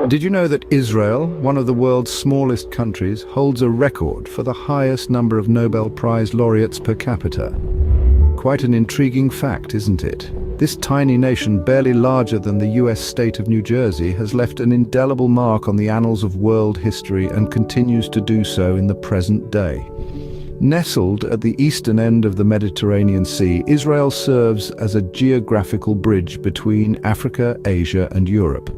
Did you know that Israel, one of the world's smallest countries, holds a record for the highest number of Nobel Prize laureates per capita? Quite an intriguing fact, isn't it? This tiny nation, barely larger than the US state of New Jersey, has left an indelible mark on the annals of world history and continues to do so in the present day. Nestled at the eastern end of the Mediterranean Sea, Israel serves as a geographical bridge between Africa, Asia, and Europe.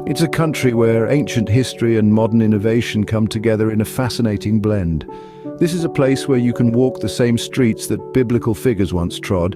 It's a country where ancient history and modern innovation come together in a fascinating blend. This is a place where you can walk the same streets that biblical figures once trod,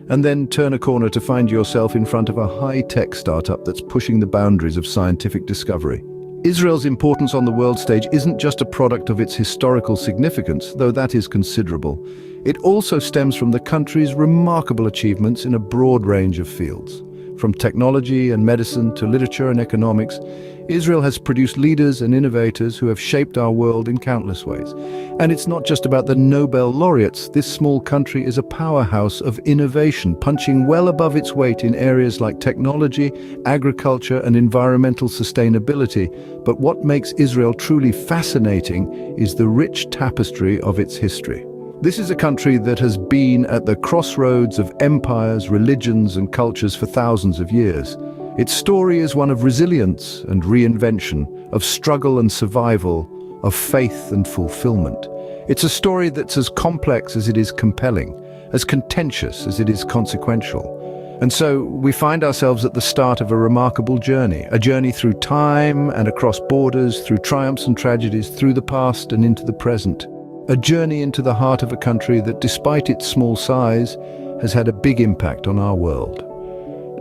and then turn a corner to find yourself in front of a high-tech startup that's pushing the boundaries of scientific discovery. Israel's importance on the world stage isn't just a product of its historical significance, though that is considerable. It also stems from the country's remarkable achievements in a broad range of fields. From technology and medicine to literature and economics, Israel has produced leaders and innovators who have shaped our world in countless ways. And it's not just about the Nobel laureates. This small country is a powerhouse of innovation, punching well above its weight in areas like technology, agriculture, and environmental sustainability. But what makes Israel truly fascinating is the rich tapestry of its history. This is a country that has been at the crossroads of empires, religions, and cultures for thousands of years. Its story is one of resilience and reinvention, of struggle and survival, of faith and fulfillment. It's a story that's as complex as it is compelling, as contentious as it is consequential. And so we find ourselves at the start of a remarkable journey, a journey through time and across borders, through triumphs and tragedies, through the past and into the present. A journey into the heart of a country that, despite its small size, has had a big impact on our world.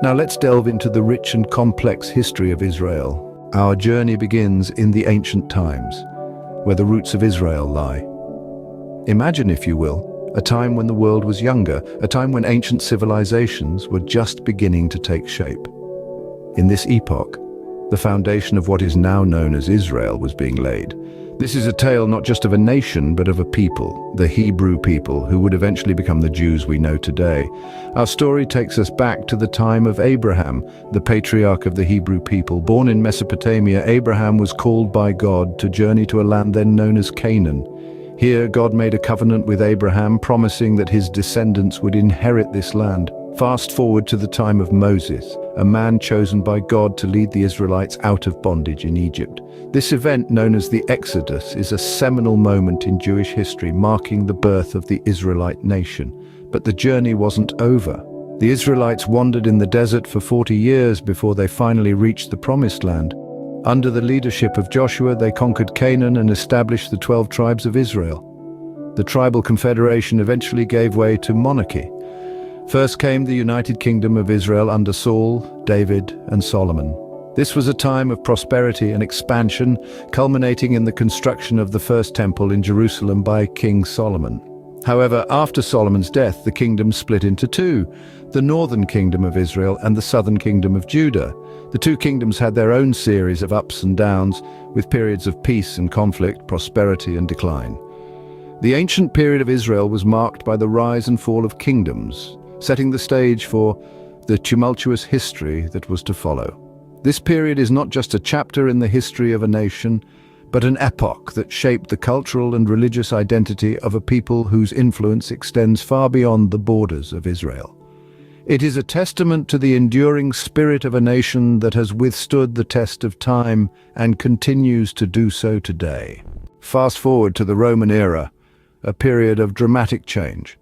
Now let's delve into the rich and complex history of Israel. Our journey begins in the ancient times, where the roots of Israel lie. Imagine, if you will, a time when the world was younger, a time when ancient civilizations were just beginning to take shape. In this epoch, the foundation of what is now known as Israel was being laid. This is a tale not just of a nation, but of a people, the Hebrew people, who would eventually become the Jews we know today. Our story takes us back to the time of Abraham, the patriarch of the Hebrew people. Born in Mesopotamia, Abraham was called by God to journey to a land then known as Canaan. Here, God made a covenant with Abraham, promising that his descendants would inherit this land. Fast forward to the time of Moses, a man chosen by God to lead the Israelites out of bondage in Egypt. This event, known as the Exodus, is a seminal moment in Jewish history, marking the birth of the Israelite nation. But the journey wasn't over. The Israelites wandered in the desert for 40 years before they finally reached the Promised Land. Under the leadership of Joshua, they conquered Canaan and established the 12 tribes of Israel. The tribal confederation eventually gave way to monarchy. First came the United Kingdom of Israel under Saul, David, and Solomon. This was a time of prosperity and expansion, culminating in the construction of the first temple in Jerusalem by King Solomon. However, after Solomon's death, the kingdom split into two, the northern kingdom of Israel and the southern kingdom of Judah. The two kingdoms had their own series of ups and downs, with periods of peace and conflict, prosperity and decline. The ancient period of Israel was marked by the rise and fall of kingdoms, setting the stage for the tumultuous history that was to follow. This period is not just a chapter in the history of a nation, but an epoch that shaped the cultural and religious identity of a people whose influence extends far beyond the borders of Israel. It is a testament to the enduring spirit of a nation that has withstood the test of time and continues to do so today. Fast forward to the Roman era, a period of dramatic change.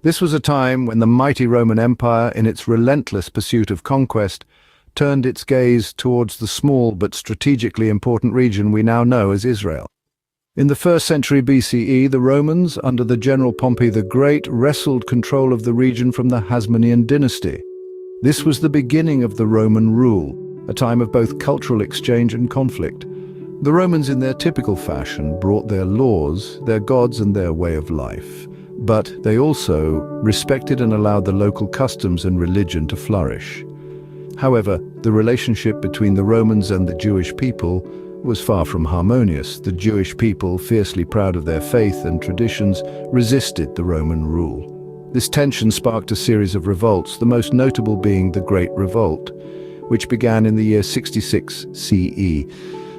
This was a time when the mighty Roman Empire, in its relentless pursuit of conquest, turned its gaze towards the small but strategically important region we now know as Israel. In the 1st century BCE, the Romans, under the general Pompey the Great, wrestled control of the region from the Hasmonean dynasty. This was the beginning of the Roman rule, a time of both cultural exchange and conflict. The Romans, in their typical fashion, brought their laws, their gods, and their way of life. But they also respected and allowed the local customs and religion to flourish. However, the relationship between the Romans and the Jewish people was far from harmonious. The Jewish people, fiercely proud of their faith and traditions, resisted the Roman rule. This tension sparked a series of revolts, the most notable being the Great Revolt, which began in the year 66 CE.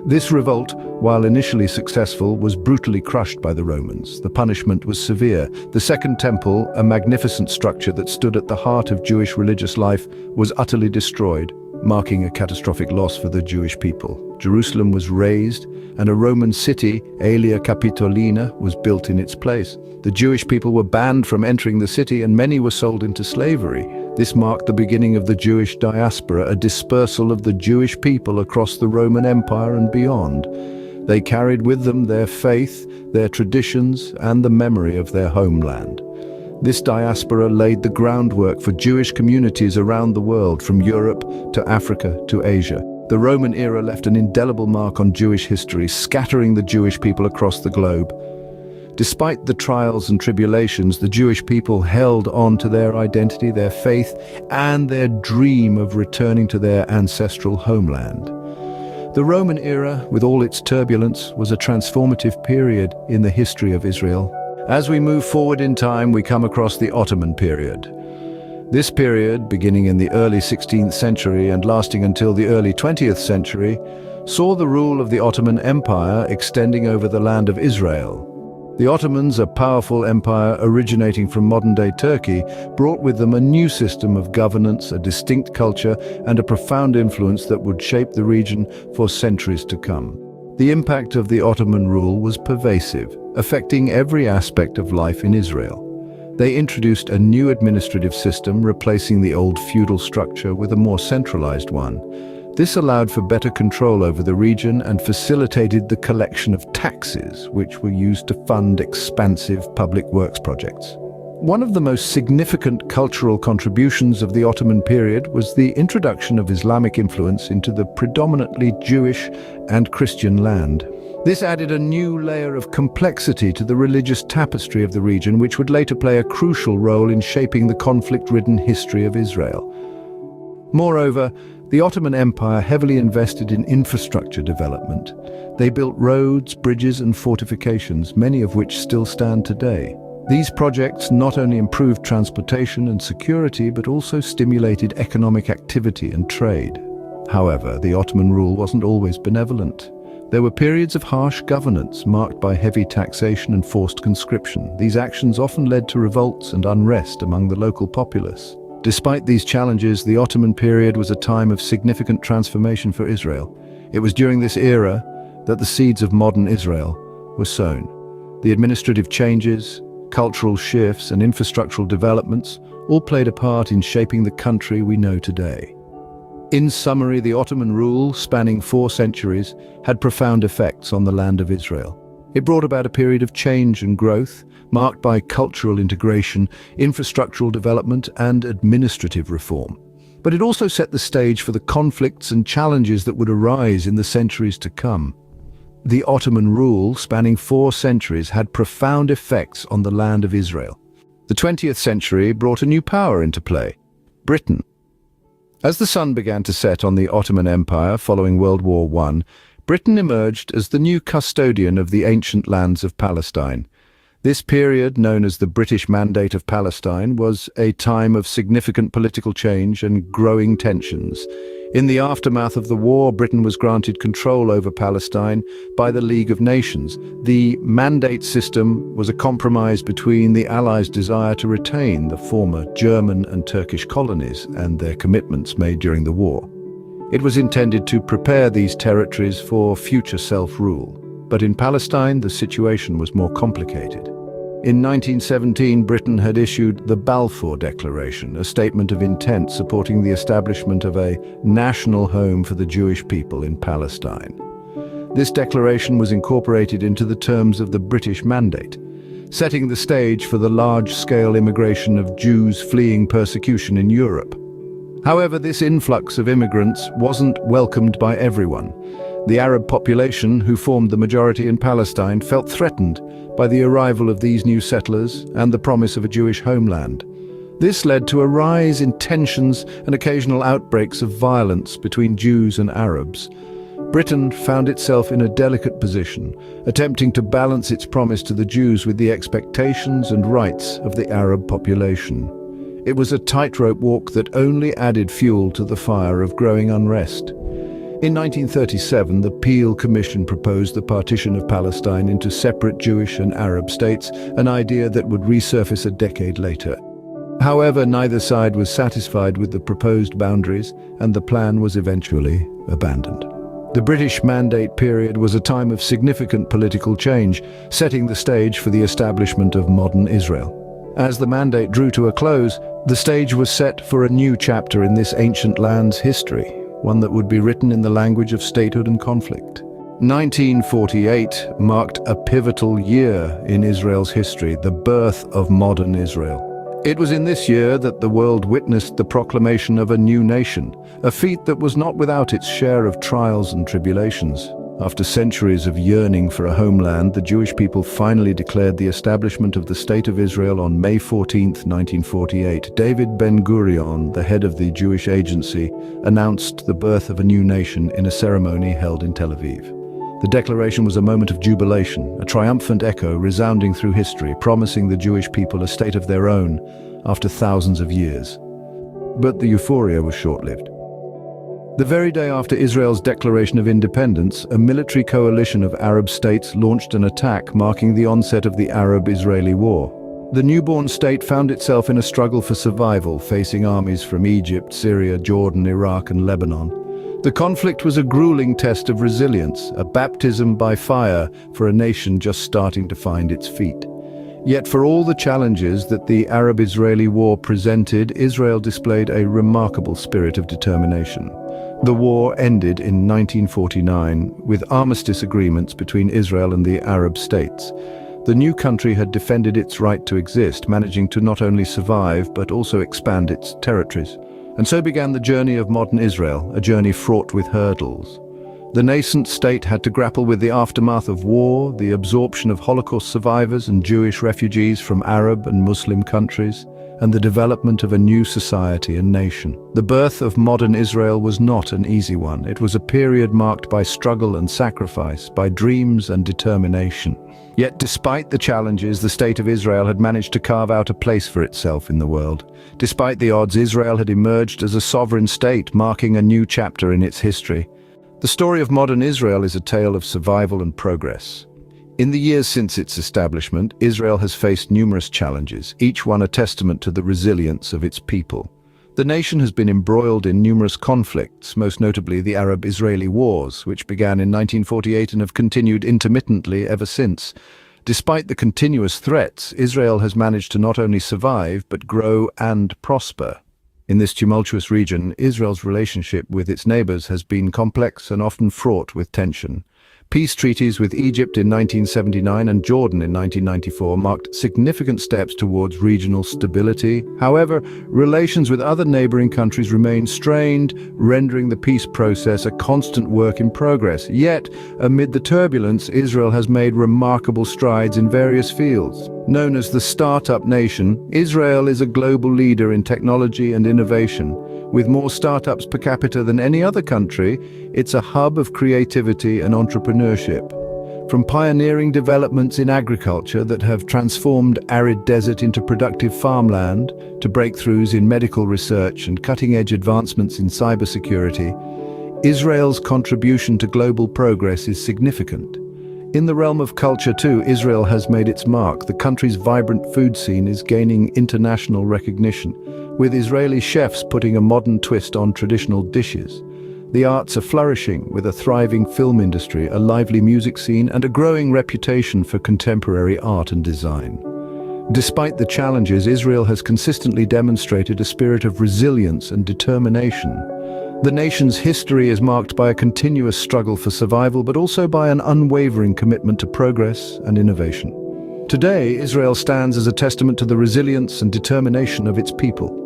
This revolt, while initially successful, was brutally crushed by the Romans. The punishment was severe. The Second Temple, a magnificent structure that stood at the heart of Jewish religious life, was utterly destroyed, marking a catastrophic loss for the Jewish people. Jerusalem was razed, and a Roman city, Aelia Capitolina, was built in its place. The Jewish people were banned from entering the city, and many were sold into slavery. This marked the beginning of the Jewish diaspora, a dispersal of the Jewish people across the Roman Empire and beyond. They carried with them their faith, their traditions, and the memory of their homeland. This diaspora laid the groundwork for Jewish communities around the world, from Europe to Africa to Asia. The Roman era left an indelible mark on Jewish history, scattering the Jewish people across the globe. Despite the trials and tribulations, the Jewish people held on to their identity, their faith, and their dream of returning to their ancestral homeland. The Roman era, with all its turbulence, was a transformative period in the history of Israel. As we move forward in time, we come across the Ottoman period. This period, beginning in the early 16th century and lasting until the early 20th century, saw the rule of the Ottoman Empire extending over the land of Israel. The Ottomans, a powerful empire originating from modern-day Turkey, brought with them a new system of governance, a distinct culture, and a profound influence that would shape the region for centuries to come. The impact of the Ottoman rule was pervasive, affecting every aspect of life in Israel. They introduced a new administrative system, replacing the old feudal structure with a more centralized one. This allowed for better control over the region and facilitated the collection of taxes, which were used to fund expansive public works projects. One of the most significant cultural contributions of the Ottoman period was the introduction of Islamic influence into the predominantly Jewish and Christian land. This added a new layer of complexity to the religious tapestry of the region, which would later play a crucial role in shaping the conflict-ridden history of Israel. Moreover, the Ottoman Empire heavily invested in infrastructure development. They built roads, bridges, and fortifications, many of which still stand today. These projects not only improved transportation and security, but also stimulated economic activity and trade. However, the Ottoman rule wasn't always benevolent. There were periods of harsh governance, marked by heavy taxation and forced conscription. These actions often led to revolts and unrest among the local populace. Despite these challenges, the Ottoman period was a time of significant transformation for Israel. It was during this era that the seeds of modern Israel were sown. The administrative changes, cultural shifts, and infrastructural developments all played a part in shaping the country we know today. In summary, the Ottoman rule, spanning 4 centuries, had profound effects on the land of Israel. It brought about a period of change and growth, marked by cultural integration, infrastructural development, and administrative reform. But it also set the stage for the conflicts and challenges that would arise in the centuries to come. The Ottoman rule, spanning 4 centuries, had profound effects on the land of Israel. The 20th century brought a new power into play: Britain. As the sun began to set on the Ottoman Empire following World War I, Britain emerged as the new custodian of the ancient lands of Palestine. This period, known as the British Mandate of Palestine, was a time of significant political change and growing tensions. In the aftermath of the war, Britain was granted control over Palestine by the League of Nations. The Mandate system was a compromise between the Allies' desire to retain the former German and Turkish colonies and their commitments made during the war. It was intended to prepare these territories for future self-rule. But in Palestine, the situation was more complicated. In 1917, Britain had issued the Balfour Declaration, a statement of intent supporting the establishment of a national home for the Jewish people in Palestine. This declaration was incorporated into the terms of the British Mandate, setting the stage for the large-scale immigration of Jews fleeing persecution in Europe. However, this influx of immigrants wasn't welcomed by everyone. The Arab population, who formed the majority in Palestine, felt threatened by the arrival of these new settlers and the promise of a Jewish homeland. This led to a rise in tensions and occasional outbreaks of violence between Jews and Arabs. Britain found itself in a delicate position, attempting to balance its promise to the Jews with the expectations and rights of the Arab population. It was a tightrope walk that only added fuel to the fire of growing unrest. In 1937, the Peel Commission proposed the partition of Palestine into separate Jewish and Arab states, an idea that would resurface a decade later. However, neither side was satisfied with the proposed boundaries, and the plan was eventually abandoned. The British Mandate period was a time of significant political change, setting the stage for the establishment of modern Israel. As the Mandate drew to a close, the stage was set for a new chapter in this ancient land's history, one that would be written in the language of statehood and conflict. 1948 marked a pivotal year in Israel's history, the birth of modern Israel. It was in this year that the world witnessed the proclamation of a new nation, a feat that was not without its share of trials and tribulations. After centuries of yearning for a homeland, the Jewish people finally declared the establishment of the State of Israel on May 14, 1948. David Ben-Gurion, the head of the Jewish Agency, announced the birth of a new nation in a ceremony held in Tel Aviv. The declaration was a moment of jubilation, a triumphant echo resounding through history, promising the Jewish people a state of their own after thousands of years. But the euphoria was short-lived. The very day after Israel's declaration of independence, a military coalition of Arab states launched an attack marking the onset of the Arab-Israeli War. The newborn state found itself in a struggle for survival, facing armies from Egypt, Syria, Jordan, Iraq, and Lebanon. The conflict was a grueling test of resilience, a baptism by fire for a nation just starting to find its feet. Yet for all the challenges that the Arab-Israeli War presented, Israel displayed a remarkable spirit of determination. The war ended in 1949 with armistice agreements between Israel and the Arab states. The new country had defended its right to exist, managing to not only survive but also expand its territories. And so began the journey of modern Israel, a journey fraught with hurdles. The nascent state had to grapple with the aftermath of war, the absorption of Holocaust survivors and Jewish refugees from Arab and Muslim countries, and the development of a new society and nation. The birth of modern Israel was not an easy one. It was a period marked by struggle and sacrifice, by dreams and determination. Yet despite the challenges, the state of Israel had managed to carve out a place for itself in the world. Despite the odds, Israel had emerged as a sovereign state, marking a new chapter in its history. The story of modern Israel is a tale of survival and progress. In the years since its establishment, Israel has faced numerous challenges, each one a testament to the resilience of its people. The nation has been embroiled in numerous conflicts, most notably the Arab-Israeli Wars, which began in 1948 and have continued intermittently ever since. Despite the continuous threats, Israel has managed to not only survive, but grow and prosper. In this tumultuous region, Israel's relationship with its neighbors has been complex and often fraught with tension. Peace treaties with Egypt in 1979 and Jordan in 1994 marked significant steps towards regional stability. However, relations with other neighboring countries remain strained, rendering the peace process a constant work in progress. Yet, amid the turbulence, Israel has made remarkable strides in various fields. Known as the startup nation, Israel is a global leader in technology and innovation. With more startups per capita than any other country, it's a hub of creativity and entrepreneurship. From pioneering developments in agriculture that have transformed arid desert into productive farmland, to breakthroughs in medical research and cutting-edge advancements in cybersecurity, Israel's contribution to global progress is significant. In the realm of culture too, Israel has made its mark. The country's vibrant food scene is gaining international recognition, with Israeli chefs putting a modern twist on traditional dishes. The arts are flourishing, with a thriving film industry, a lively music scene, and a growing reputation for contemporary art and design. Despite the challenges, Israel has consistently demonstrated a spirit of resilience and determination. The nation's history is marked by a continuous struggle for survival, but also by an unwavering commitment to progress and innovation. Today, Israel stands as a testament to the resilience and determination of its people.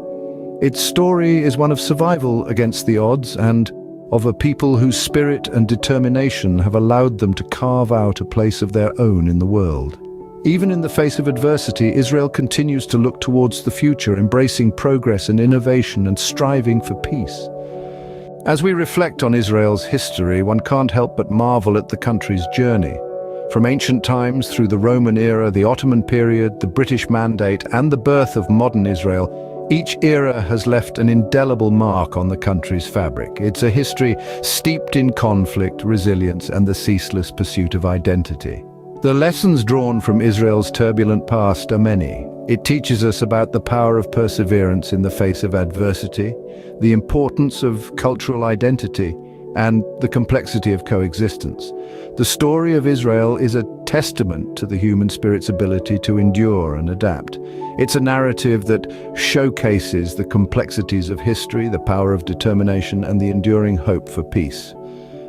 Its story is one of survival against the odds and of a people whose spirit and determination have allowed them to carve out a place of their own in the world. Even in the face of adversity, Israel continues to look towards the future, embracing progress and innovation and striving for peace. As we reflect on Israel's history, one can't help but marvel at the country's journey. From ancient times through the Roman era, the Ottoman period, the British Mandate, and the birth of modern Israel, Each era has left an indelible mark on the country's fabric. It's a history steeped in conflict, resilience, and the ceaseless pursuit of identity. The lessons drawn from Israel's turbulent past are many. It teaches us about the power of perseverance in the face of adversity, the importance of cultural identity, and the complexity of coexistence. The story of Israel is a testament to the human spirit's ability to endure and adapt. It's a narrative that showcases the complexities of history, the power of determination, and the enduring hope for peace.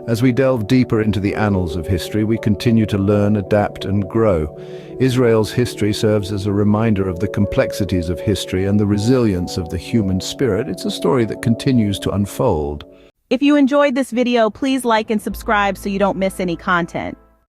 As we delve deeper into the annals of history, we continue to learn, adapt, and grow. Israel's history serves as a reminder of the complexities of history and the resilience of the human spirit. It's a story that continues to unfold. If you enjoyed this video, please like and subscribe so you don't miss any content.